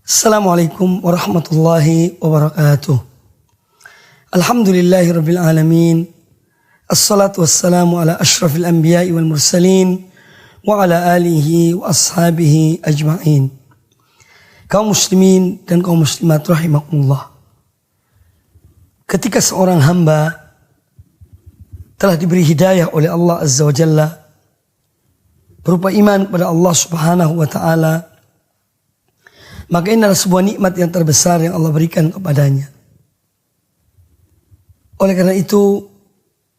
Assalamualaikum warahmatullahi wabarakatuh. Alhamdulillahirabbil alamin. Assalatu wassalamu ala asyrafil anbiya'i wal mursalin wa ala alihi wa ashabihi ajma'in. Kaum muslimin dan kaum muslimat rahimakumullah. Ketika seorang hamba telah diberi hidayah oleh Allah Azza wa Jalla berupa iman kepada Allah Subhanahu wa taala, maka ini adalah sebuah nikmat yang terbesar yang Allah berikan kepadanya. Oleh karena itu,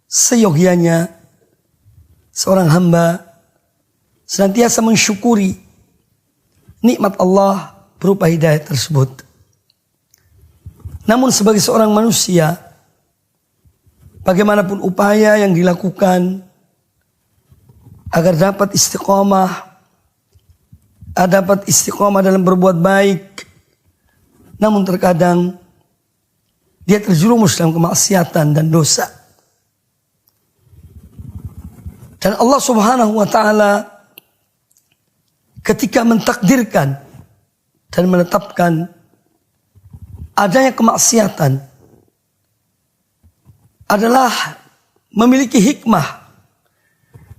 seyogianya seorang hamba senantiasa mensyukuri nikmat Allah berupa hidayah tersebut. Namun sebagai seorang manusia, bagaimanapun upaya yang dilakukan agar dapat istiqomah dalam berbuat baik, namun terkadang dia terjerumus dalam kemaksiatan dan dosa. Dan Allah Subhanahu wa taala ketika mentakdirkan dan menetapkan adanya kemaksiatan adalah memiliki hikmah,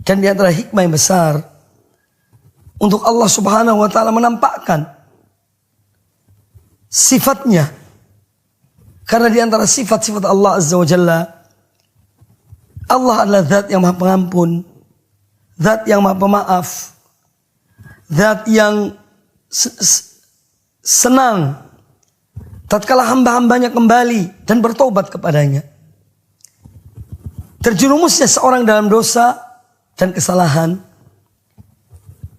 dan di antara hikmah yang besar untuk Allah Subhanahu wa taala menampakkan sifatnya. Karena di antara sifat-sifat Allah Azza wa Jalla, Allah adalah zat yang maha pengampun, zat yang maha pemaaf, zat yang senang tatkala hamba-hambanya kembali dan bertobat kepadanya. Terjerumusnya seorang dalam dosa dan kesalahan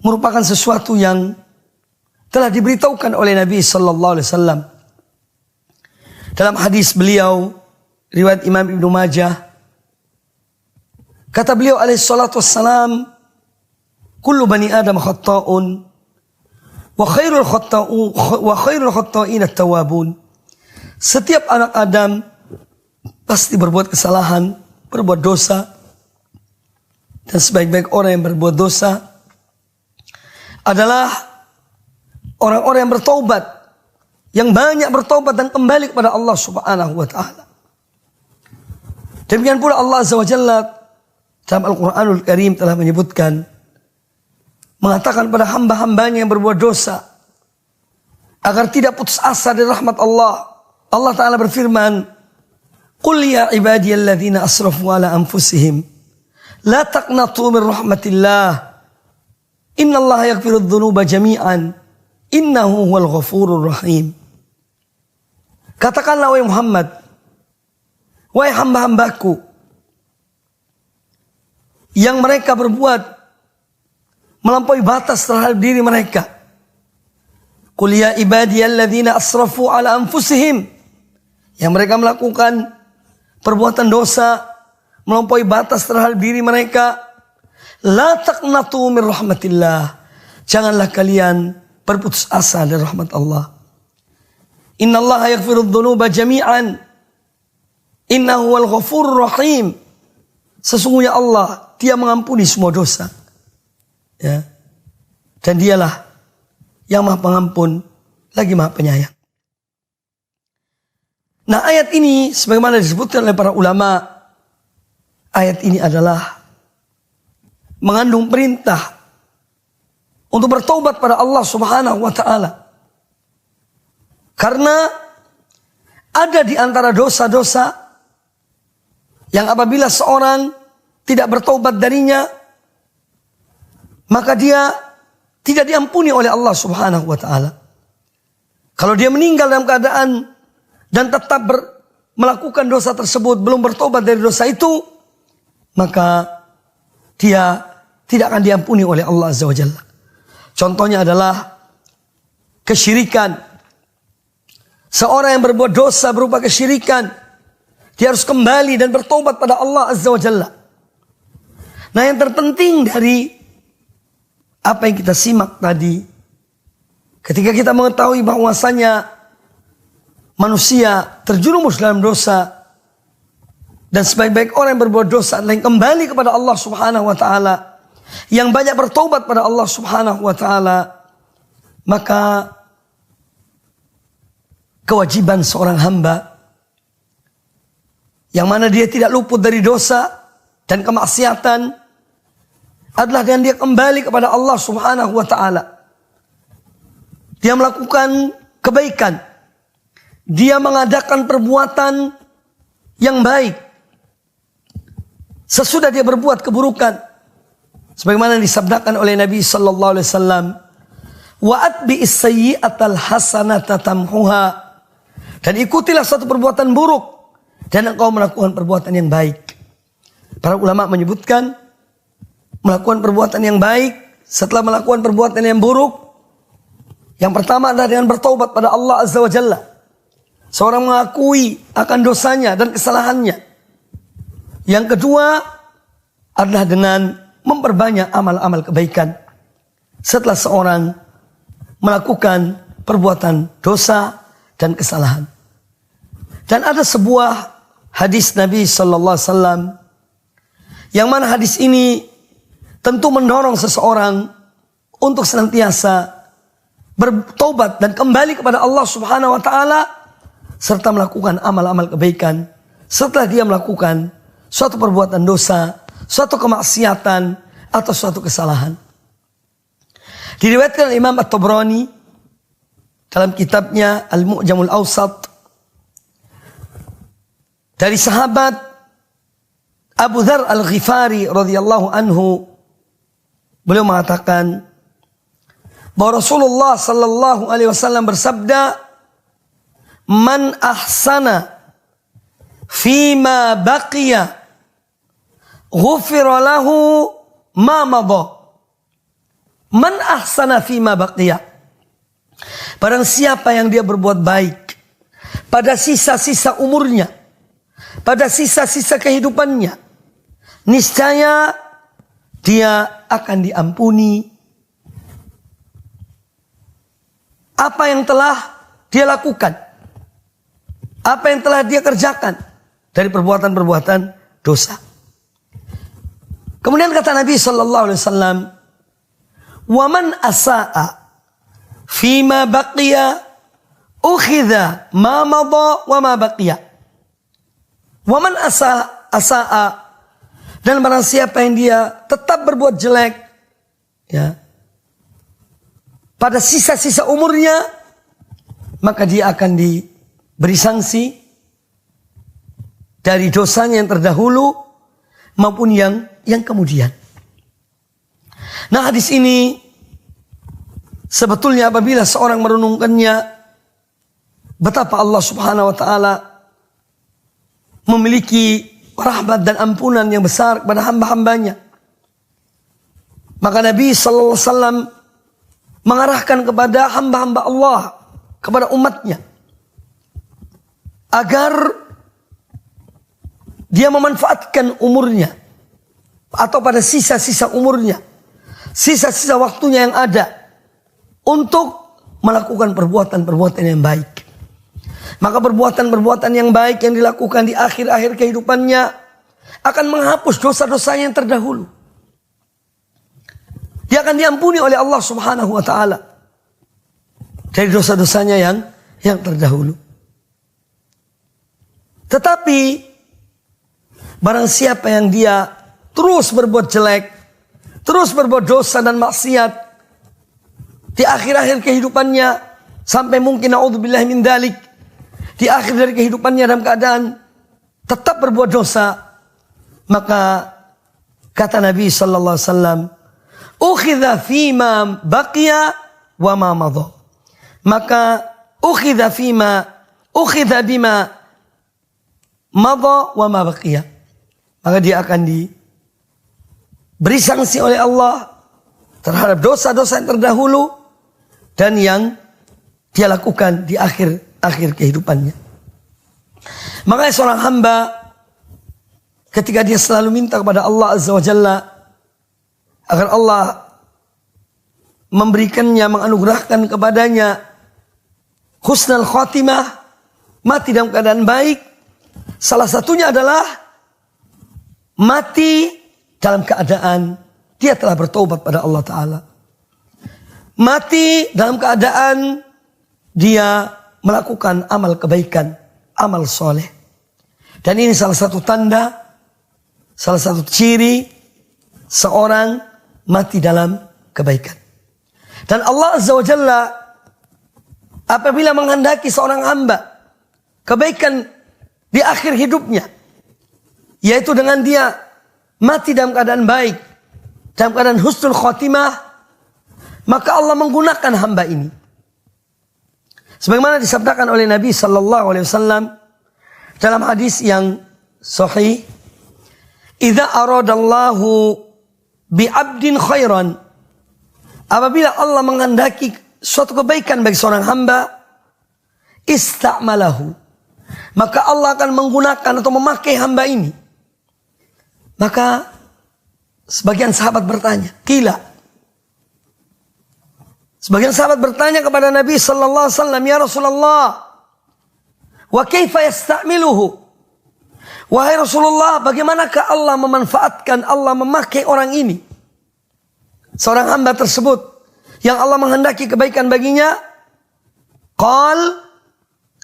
merupakan sesuatu yang telah diberitahukan oleh Nabi sallallahu alaihi wasallam. Dalam hadis beliau riwayat Imam Ibnu Majah, kata beliau alaihi salatu wassalam, kullu bani adam khata'un wa khairul khata'in at-tawwabun. Setiap anak Adam pasti berbuat kesalahan, berbuat dosa, dan sebaik-baik orang yang berbuat dosa adalah orang-orang yang bertaubat, yang banyak bertaubat dan kembali kepada Allah Subhanahu wa taala. Demikian pula Allah Azza wa Jalla dalam Al-Qur'anul Karim telah menyebutkan, mengatakan pada hamba-hambanya yang berbuat dosa agar tidak putus asa dari rahmat Allah. Allah taala berfirman, "Qul ya ibadiyalladzina asrafu ala anfusihim la taqnatu min rahmatillah. Innallaha yaghfirudz dzunuba jami'an. Innahu huwal ghafurur rahim." Katakanlah wahai Muhammad, wahai hamba-hambaku yang mereka berbuat melampaui batas terhadap diri mereka. Qul ya ibadiyalladzina asrafu ala anfusihim, yang mereka melakukan perbuatan dosa melampaui batas terhadap diri mereka. La taqnatu min rahmatillah, janganlah kalian berputus asa dari rahmat Allah. Innallaha yaghfirudz dzunuba jami'an. Innahu huwal ghafurur rahim. Sesungguhnya Allah, Dia mengampuni semua dosa. Ya. Dan Dialah yang Maha Pengampun lagi Maha Penyayang. Nah, ayat ini sebagaimana disebutkan oleh para ulama, ayat ini adalah mengandung perintah untuk bertaubat pada Allah Subhanahu wa taala. Karena ada di antara dosa-dosa yang apabila seorang tidak bertaubat darinya, maka dia tidak diampuni oleh Allah Subhanahu wa taala. Kalau dia meninggal dalam keadaan dan tetap melakukan dosa tersebut, belum bertobat dari dosa itu, maka dia tidak akan diampuni oleh Allah Azza wa Jalla. Contohnya adalah kesyirikan. Seorang yang berbuat dosa berupa kesyirikan, dia harus kembali dan bertobat pada Allah Azza wa Jalla. Nah, yang terpenting dari apa yang kita simak tadi, ketika kita mengetahui bahwasanya manusia terjerumus dalam dosa, dan sebaik-baik orang yang berbuat dosa adalah yang kembali kepada Allah Subhanahu wa taala, yang banyak bertobat pada Allah Subhanahu wa taala, maka kewajiban seorang hamba yang mana dia tidak luput dari dosa dan kemaksiatan adalah dengan dia kembali kepada Allah Subhanahu wa ta'ala. Dia melakukan kebaikan. Dia mengadakan perbuatan yang baik sesudah dia berbuat keburukan. Sebagaimana disabdakan oleh Nabi sallallahu alaihi wasallam, wa atbi'is sayyi'atal hasanata tamhuha. Dan ikutilah satu perbuatan buruk dan engkau melakukan perbuatan yang baik. Para ulama menyebutkan melakukan perbuatan yang baik setelah melakukan perbuatan yang buruk, yang pertama adalah dengan bertaubat pada Allah Azza wa Jalla. Seorang mengakui akan dosanya dan kesalahannya. Yang kedua adalah dengan memperbanyak amal-amal kebaikan setelah seorang melakukan perbuatan dosa dan kesalahan. Dan ada sebuah hadis Nabi sallallahu alaihi wasallam yang mana hadis ini tentu mendorong seseorang untuk senantiasa bertobat dan kembali kepada Allah Subhanahu wa taala serta melakukan amal-amal kebaikan setelah dia melakukan suatu perbuatan dosa, suatu kemaksiatan atau suatu kesalahan. Diriwayatkan oleh Imam At-Tabrani dalam kitabnya Al-Mu'jamul Awsat dari sahabat Abu Dzar Al-Ghifari radhiyallahu anhu, beliau mengatakan bahwa Rasulullah sallallahu alaihi wasallam bersabda, "Man ahsana fima baqiya ghufira lahu ma madha." Man ahsana fima baqiya. Barang siapa yang dia berbuat baik pada sisa-sisa umurnya, pada sisa-sisa kehidupannya, niscaya dia akan diampuni apa yang telah dia lakukan, apa yang telah dia kerjakan dari perbuatan-perbuatan dosa. Kemudian kata Nabi sallallahu alaihi wasallam, "Wa man asaa fima baqiya ukhidha ma madha wa ma baqiya." Wa man asaa, dan barang siapa yang dia tetap berbuat jelek ya pada sisa-sisa umurnya, maka dia akan diberi sanksi dari dosanya yang terdahulu maupun yang kemudian. Nah, hadis ini sebetulnya apabila seorang merenungkannya, betapa Allah Subhanahu wa taala memiliki rahmat dan ampunan yang besar kepada hamba-hambanya. Maka Nabi sallallahu alaihi wasallam mengarahkan kepada hamba-hamba Allah, kepada umatnya, agar dia memanfaatkan umurnya atau pada sisa-sisa umurnya, sisa-sisa waktunya yang ada untuk melakukan perbuatan-perbuatan yang baik. Maka perbuatan-perbuatan yang baik yang dilakukan di akhir-akhir kehidupannya akan menghapus dosa-dosanya yang terdahulu. Dia akan diampuni oleh Allah Subhanahu wa taala dari dosa-dosanya yang terdahulu. Tetapi barang siapa yang dia terus berbuat jelek, terus berbuat dosa dan maksiat di akhir-akhir kehidupannya, sampai mungkin naudzubillah min dzalik, di akhir dari kehidupannya dalam keadaan tetap berbuat dosa, maka kata Nabi sallallahu alaihi wasallam, "Ukhidha fima baqiya wa ma madha." Maka ukhidha bima madha wa ma baqiya. Maka dia akan diberi sanksi oleh Allah terhadap dosa-dosa yang terdahulu dan yang dia lakukan di akhir kehidupannya. Makanya seorang hamba ketika dia selalu minta kepada Allah Azza wa Jalla agar Allah memberikannya, menganugerahkan kepadanya husnul khatimah, mati dalam keadaan baik, salah satunya adalah mati dalam keadaan dia telah bertobat pada Allah Ta'ala. Mati dalam keadaan dia melakukan amal kebaikan, amal soleh. Dan ini salah satu tanda, salah satu ciri seorang mati dalam kebaikan. Dan Allah Azza wa Jalla apabila menghendaki seorang hamba kebaikan di akhir hidupnya, yaitu dengan dia mati dalam keadaan baik, dalam keadaan husnul khotimah, maka Allah menggunakan hamba ini. Sebagaimana disabdakan oleh Nabi sallallahu alaihi wasallam dalam hadis yang sahih, "Idza aradallahu bi 'abdin khairan," apabila Allah menghendaki suatu kebaikan bagi seorang hamba, ista'malahu, maka Allah akan menggunakan atau memakai hamba ini. Maka sebagian sahabat bertanya, sebagian sahabat bertanya kepada Nabi sallallahu alaihi wasallam, "Ya Rasulullah, wa kaifa yasta'miluhu?" Wahai Rasulullah, bagaimanakah Allah memanfaatkan, Allah memakai orang ini, seorang hamba tersebut yang Allah menghendaki kebaikan baginya?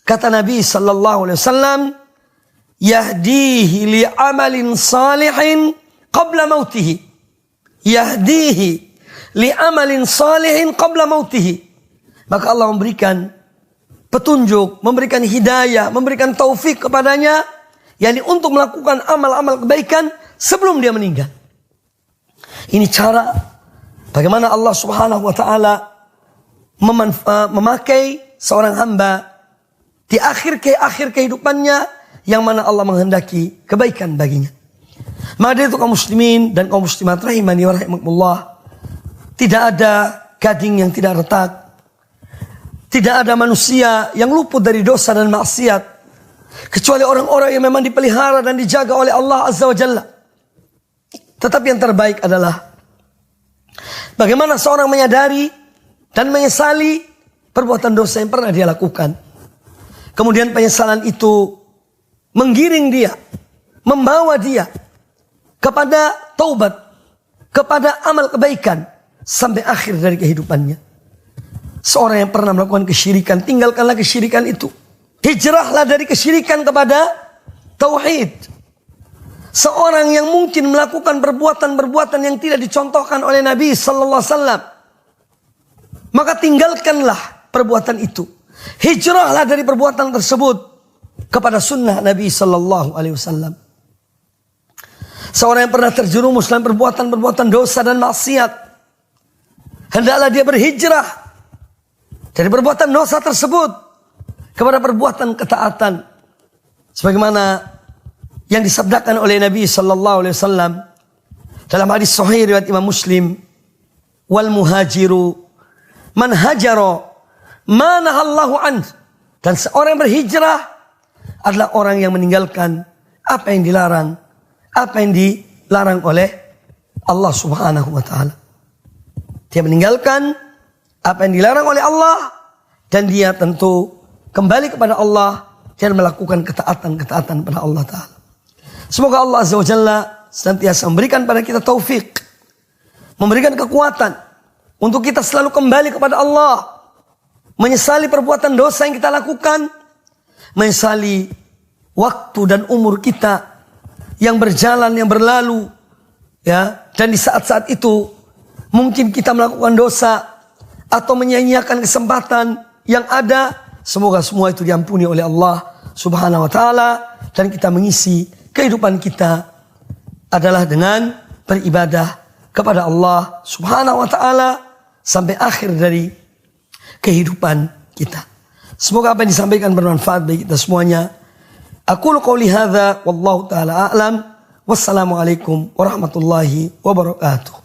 Kata Nabi sallallahu alaihi wasallam, "Yahdihi li amalin salihin qabla mautihi." Yahdihi li amalin salihin qabla mautihi. Maka Allah memberikan petunjuk, memberikan hidayah, memberikan taufik kepadanya, yakni untuk melakukan amal-amal kebaikan sebelum dia meninggal. Ini cara bagaimana Allah Subhanahu wa taala memakai seorang hamba di akhir kehidupannya, yang mana Allah menghendaki kebaikan baginya. Maka itu kaum muslimin dan kaum muslimat rahimani wa rahimakumullah, tidak ada gading yang tidak retak, tidak ada manusia yang luput dari dosa dan maksiat, kecuali orang-orang yang memang dipelihara dan dijaga oleh Allah Azza wa Jalla. Tetapi yang terbaik adalah bagaimana seorang menyadari dan menyesali perbuatan dosa yang pernah dia lakukan. Kemudian penyesalan itu menggiring dia, membawa dia kepada taubat, kepada amal kebaikan sampai akhir dari kehidupannya. Seorang yang pernah melakukan kesyirikan, tinggalkanlah kesyirikan itu. Hijrahlah dari kesyirikan kepada tauhid. Seorang yang mungkin melakukan perbuatan-perbuatan yang tidak dicontohkan oleh Nabi sallallahu alaihi wasallam, maka tinggalkanlah perbuatan itu. Hijrahlah dari perbuatan tersebut kepada sunnah Nabi sallallahu alaihi wasallam. Seorang yang pernah terjerumus dalam perbuatan-perbuatan dosa dan maksiat, hendaklah dia berhijrah dari perbuatan dosa tersebut kepada perbuatan ketaatan, sebagaimana yang disabdakan oleh Nabi sallallahu alaihi wasallam dalam hadis sahih riwayat Imam Muslim, "Wal muhajiru man hajara ma nahallahu an." Dan seorang yang berhijrah adalah orang yang meninggalkan apa yang dilarang, apa yang dilarang oleh Allah Subhanahu wa taala. Dia meninggalkan apa yang dilarang oleh Allah, dan dia tentu kembali kepada Allah dan melakukan ketaatan-ketaatan pada Allah Ta'ala. Semoga Allah Azza wa Jalla senantiasa memberikan pada kita taufik, memberikan kekuatan untuk kita selalu kembali kepada Allah, menyesali perbuatan dosa yang kita lakukan, menyesali waktu dan umur kita yang berjalan, yang berlalu, ya. Dan di saat-saat itu mungkin kita melakukan dosa atau menyia-nyiakan kesempatan yang ada. Semoga semua itu diampuni oleh Allah Subhanahu wa taala, dan kita mengisi kehidupan kita adalah dengan beribadah kepada Allah Subhanahu wa taala sampai akhir dari kehidupan kita. Semoga apa yang disampaikan bermanfaat bagi kita semuanya. Aqulu qouli hadza wallahu taala a'lam. Wassalamualaikum warahmatullahi wabarakatuh.